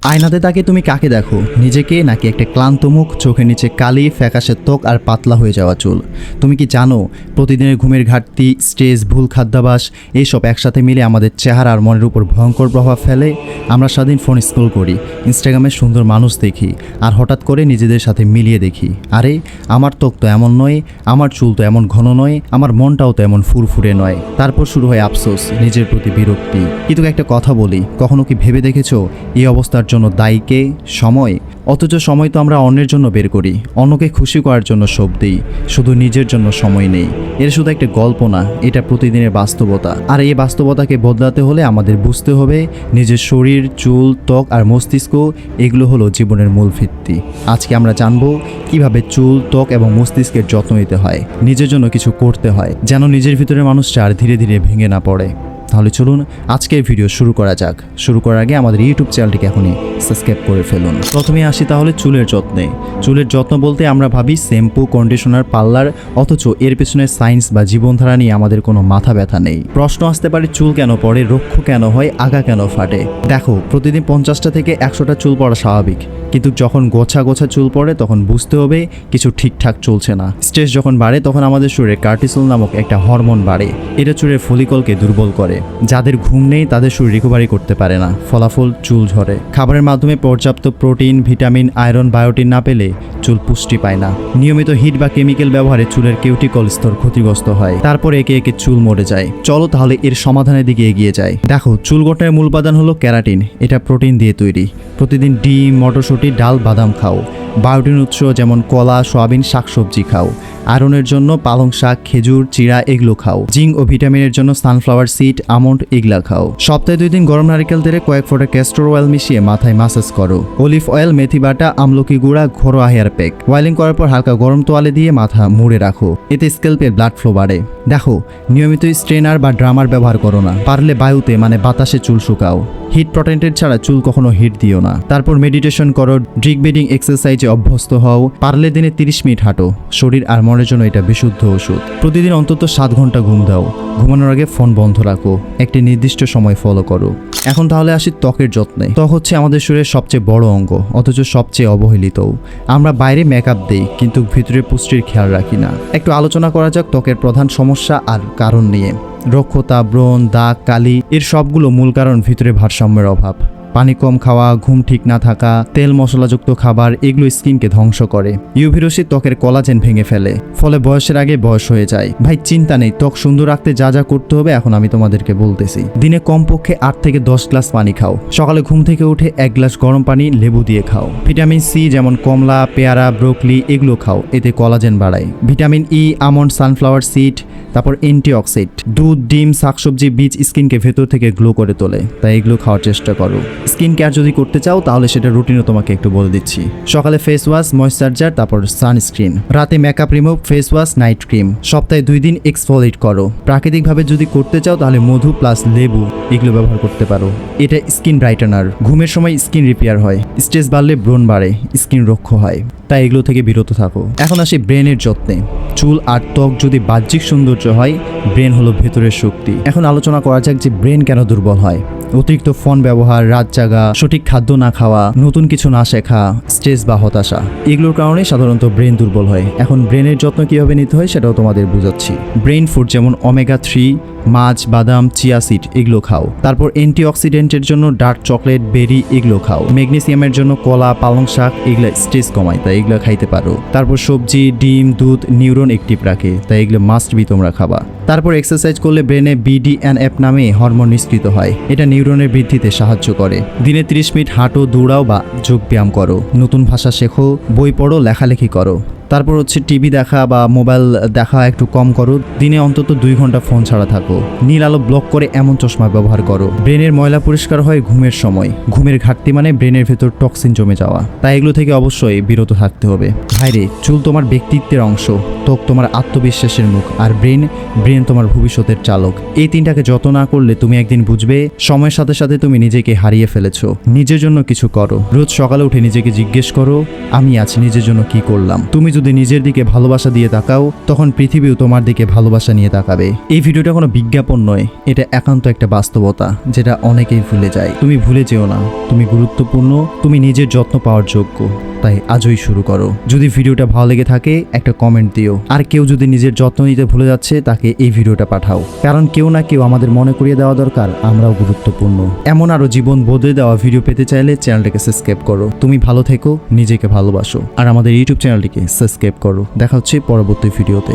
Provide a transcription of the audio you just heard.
আয়নাতে তাকে তুমি কাকে দেখো, নিজেকে নাকি একটা ক্লান্ত মুখ, চোখের নিচে কালি, ফ্যাকাশে ত্বক আর পাতলা হয়ে যাওয়া চুল? তুমি কি জানো প্রতিদিনের ঘুমের ঘাটতি, স্ট্রেস, ভুল খাদ্যাভ্যাস এইসব একসাথে মিলে আমাদের চেহারা আর মনের উপর ভয়ঙ্কর প্রভাব ফেলে? আমরা সারাদিন ফোন স্ক্রল করি, ইনস্টাগ্রামে সুন্দর মানুষ দেখি, আর হঠাৎ করে নিজেদের সাথে মিলিয়ে দেখি, আরে আমার ত্বক তো এমন নয়, আমার চুল তো এমন ঘন নয়, আমার মনটাও তো এমন ফুরফুরে নয়। তারপর শুরু হয় আফসোস, নিজের প্রতি বিরক্তি। কিন্তু একটা কথা বলি, কখনো কি ভেবে দেখেছো এই অবস্থার জন্য দায়ী কে? সময়। অথচ সময় তো আমরা অন্যের জন্য বের করি, অন্যকে খুশি করার জন্য সব দিই, শুধু নিজের জন্য সময় নেই। এটা শুধু একটা গল্প না, এটা প্রতিদিনের বাস্তবতা। আর এই বাস্তবতাকে বদলাতে হলে আমাদের বুঝতে হবে নিজের শরীর, চুল, ত্বক আর মস্তিষ্ক এগুলো হলো জীবনের মূল ভিত্তি। আজকে আমরা জানবো কিভাবে চুল, ত্বক এবং মস্তিষ্কের যত্ন নিতে হয়, নিজের জন্য কিছু করতে হয়, যেন নিজের ভিতরে মানুষটা আর ধীরে ধীরে ভেঙে না পড়ে। তাহলে চলুন আজকের ভিডিও শুরু করা যাক। শুরু করার আগে আমাদের ইউটিউব চ্যানেলটিকে এখনই সাবস্ক্রাইব করে ফেলুন। প্রথমে আসি তাহলে চুলের যত্নে। চুলের যত্ন বলতে আমরা ভাবি শ্যাম্পু, কন্ডিশনার, পার্লার, অথচ এর পেছনে সায়েন্স বা জীবনধারা নিয়ে আমাদের কোনো মাথা ব্যথা নেই। প্রশ্ন আসতে পারে চুল কেন পড়ে, রুক্ষ কেন হয়, আগা কেন ফাটে? দেখো, প্রতিদিন 50টা থেকে 100টা চুল পড়া স্বাভাবিক, কিন্তু যখন গোছা গোছা চুল পড়ে তখন বুঝতে হবে কিছু ঠিকঠাক চলছে না। স্ট্রেস যখন বাড়ে তখন আমাদের শরীরে কর্টিসল নামক একটা হরমোন বাড়ে, এটা চুলের ফলিকলকে দুর্বল করে। যাদের ঘুম নেই তাদের শরীর রিকভারি করতে পারে না, ফলাফল চুল ঝরে। খাবারের মাধ্যমে পর্যাপ্ত প্রোটিন, ভিটামিন, আয়রন, বায়োটিন না পেলে চুল পুষ্টি পায় না। নিয়মিত হিট বা কেমিক্যাল ব্যবহারে চুলের কিউটিকল স্তর ক্ষতিগ্রস্ত হয়, তারপর একে একে চুল মরে যায়। চলো তাহলে এর সমাধানের দিকে এগিয়ে যায়। দেখো, চুল গঠনের মূল উপাদান হলো ক্যারাটিন, এটা প্রোটিন দিয়ে তৈরি। প্রতিদিন ডিম, মটরশুঁটি, ডাল, বাদাম খাও। বায়োটিন উৎস যেমন কলা, সয়াবিন, শাকসবজি খাও। আয়রনের জন্য পালং শাক, খেজুর, চিড়া এগুলো খাও। জিঙ্ক ও ভিটামিনের জন্য সানফ্লাওয়ার সিড, আমন্ড এগুলা খাও। সপ্তাহে 2 দিন গরম নারিকেল তেলে কয়েক ফোঁটা ক্যাস্টর অয়েল মিশিয়ে মাথায় মাসাজ করো। অলিভ অয়েল, মেথি বাটা, আমলকি গুঁড়া, ঘরোয়া হেয়ার প্যাক। অয়েলিং করার পর হালকা গরম তোয়ালে দিয়ে মাথা মুড়ে রাখো, এতে স্ক্যাল্পের ব্লাড ফ্লো বাড়ে। দেখো, নিয়মিত স্ট্রেনার বা ড্রামার ব্যবহার করো না, পারলে বায়ুতে মানে বাতাসে চুল শুকাও। হিট প্রটেক্টেড ছাড়া চুল কখনো হিট দিও না। তারপর মেডিটেশন করো, ড্রিক ব্রিদিং এক্সারসাইজে অভ্যস্ত হও। পারলে দিনে 30 মিনিট হাঁটো, শরীর আর মনের জন্য এটা বিশুদ্ধ ওষুধ। প্রতিদিন অন্তত 7 ঘন্টা ঘুম দাও। ঘুমানোর আগে ফোন বন্ধ রাখো, একটি নির্দিষ্ট সময় ফলো করো। এখন তাহলে আসি ত্বকের যত্নে। ত্বক হচ্ছে আমাদের শরীরের সবচেয়ে বড় অঙ্গ, অথচ সবচেয়ে অবহেলিতও। আমরা বাইরে মেকআপ দেই, কিন্তু ভিতরে পুষ্টির খেয়াল রাখি না। একটু আলোচনা করা যাক ত্বকের প্রধান সমস্যা আর কারণ নিয়ে। রুক্ষতা, ব্রণ, দাগ, কালি এর সবগুলো মূল কারণ ভিতরে ভারসাম্যের অভাব। পানি কম খাওয়া, ঘুম ঠিক না থাকা, তেল মশলাযুক্ত খাবার এগুলো স্কিনকে ধ্বংস করে। ইউভি রশ্মি ত্বকের কোলাজেন ভেঙে ফেলে, ফলে বয়সের আগে বয়স হয়ে যায়। ভাই চিন্তা নেই, ত্বক সুন্দর রাখতে যা যা করতে হবে এখন আমি তোমাদেরকে বলতেছি। দিনে কমপক্ষে 8 থেকে 10 গ্লাস পানি খাও। সকালে ঘুম থেকে উঠে 1 গ্লাস গরম পানি লেবু দিয়ে খাও। ভিটামিন সি যেমন কমলা, পেয়ারা, ব্রোকলি এগুলো খাও, এতে কোলাজেন বাড়ায়। Vitamin E, almond, sunflower seed, তারপর অ্যান্টিঅক্সিডেন্ট। দুধ, ডিম, শাকসবজি, বীজ স্কিনকে ভেতর থেকে গ্লো করে তোলে, তাই এগুলো খাওয়ার চেষ্টা করো। স্কিন কেয়ার যদি করতে চাও তাহলে সেটা রুটিনও তোমাকে একটু বলে দিচ্ছি। সকালে ফেস ওয়াশ, ময়েশ্চারাইজার, তারপর সানস্ক্রিন। রাতে makeup remove, face wash, night cream. সপ্তাহে 2 দিন এক্সফোলিয়েট করো। প্রাকৃতিকভাবে যদি করতে চাও তাহলে মধু প্লাস লেবু এগুলো ব্যবহার করতে পারো, এটা স্কিন ব্রাইটেনার। ঘুমের সময় স্কিন রিপেয়ার হয়, স্ট্রেস বাড়লে ব্রণ বাড়ে, স্কিন রুক্ষ হয়, তাই এগুলো থেকে বিরত থাকো। এখন আসি ব্রেনের যত্নে। চুল আর ত্বক যদি বাহ্যিক সৌন্দর্য হয়, ব্রেন হলো ভেতরের শক্তি। এখন আলোচনা করা যাক যে ব্রেন কেন দুর্বল হয়। অতিরিক্ত ফোন ব্যবহার, রাত জাগা, সঠিক খাদ্য না খাওয়া, নতুন কিছু না শেখা, স্ট্রেস বা হতাশা এগুলোর কারণে সাধারণত ব্রেন দুর্বল হয়। এখন ব্রেনের যত্ন কিভাবে নিতে হয় সেটাও তোমাদের বুঝাচ্ছি। ব্রেন ফুড যেমন ওমেগা 3, মাছ, বাদাম, চিয়া সিড এগুলো খাও। তারপর অ্যান্টিঅক্সিডেন্টের জন্য ডার্ক চকলেট, বেরি এগুলো খাও। ম্যাগনেসিয়ামের জন্য কলা, পালং শাক এগুলো স্ট্রেস কমায়, তাই এগুলো খাইতে পারো। তারপর সবজি, ডিম, দুধ নিউরন অ্যাক্টিভ রাখে, তাই এগুলো মাস্ট বি তোমরা খাবা। তারপর এক্সারসাইজ করলে ব্রেনে BDNF নামে হরমোন নিঃসৃত হয়, এটা নিউরনের বৃদ্ধিতে সাহায্য করে। দিনে 30 মিনিট হাঁটো, দৌড়াও বা যোগ ব্যায়াম করো। নতুন ভাষা শেখো, বই পড়ো, লেখালেখি করো। তারপর হচ্ছে টিভি দেখা বা মোবাইল দেখা একটু কম করো। দিনে অন্তত 2 ঘন্টা ফোন ছাড়া থাকো। নীল আলো ব্লক করে এমন চশমা ব্যবহার করো। ব্রেনের ময়লা পরিষ্কার হয় ঘুমের সময়। ঘুমের ঘাটতি মানে ব্রেনের ভেতর টক্সিন জমে যাওয়া, তাই এগুলো থেকে অবশ্যই বিরত থাকতে হবে। ভাইরে, চুল তোমার ব্যক্তিত্বের অংশ, ত্বক তোমার আত্মবিশ্বাসের মুখ, আর ব্রেন তোমার ভবিষ্যতের চালক। এই 3টাকে যত্ন না করলে তুমি একদিন বুঝবে সময়ের সাথে সাথে তুমি নিজেকে হারিয়ে ফেলেছো। নিজের জন্য কিছু করো। রোজ সকালে উঠে নিজেকে জিজ্ঞেস করো, আমি আজ নিজের জন্য কি করলাম। তুমি যদি নিজের দিকে ভালোবাসা দিয়ে তাকাও তখন পৃথিবীও তোমার দিকে ভালোবাসা নিয়ে তাকাবে। এই ভিডিওটা কোনো বিজ্ঞাপন নয়, এটা একান্ত একটা বাস্তবতা যেটা অনেকেই ভুলে যায়। তুমি ভুলে যেও না, তুমি গুরুত্বপূর্ণ, তুমি নিজের যত্ন পাওয়ার যোগ্য। তাই আজই শুরু করো। যদি ভিডিওটা ভালো লেগে থাকে একটা কমেন্ট দিও। আর কেউ যদি নিজের যত্ন নিতে ভুলে যাচ্ছে তাকে এই ভিডিওটা পাঠাও, কারণ কেউ না কেউ আমাদের মনে করিয়ে দেওয়া দরকার আমরাও গুরুত্বপূর্ণ। এমন আরো জীবন বদলে দেওয়া ভিডিও পেতে চাইলে চ্যানেলটাকে সাবস্ক্রাইব করো। তুমি ভালো থেকো, নিজেকে ভালোবাসো, আর আমাদের ইউটিউব চ্যানেলটিকে সাবস্ক্রাইব করো। দেখা হচ্ছে পরবর্তী ভিডিওতে।